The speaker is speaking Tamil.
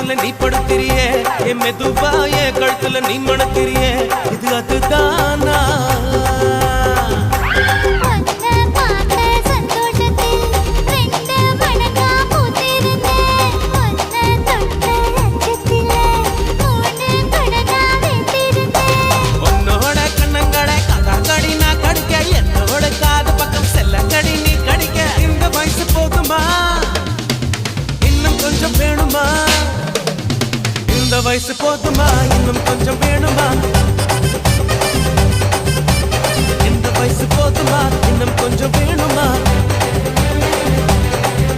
பக்கத்துல நீ படுத்திரியே என் மெதுவா என் கழுத்துல நீ மணத்திரியே இது அதுதானா இந்த வயசு போதுமா இன்னும் கொஞ்சம் வேணுமா இந்த வயசு போதுமா இன்னும் கொஞ்சம் வேணுமா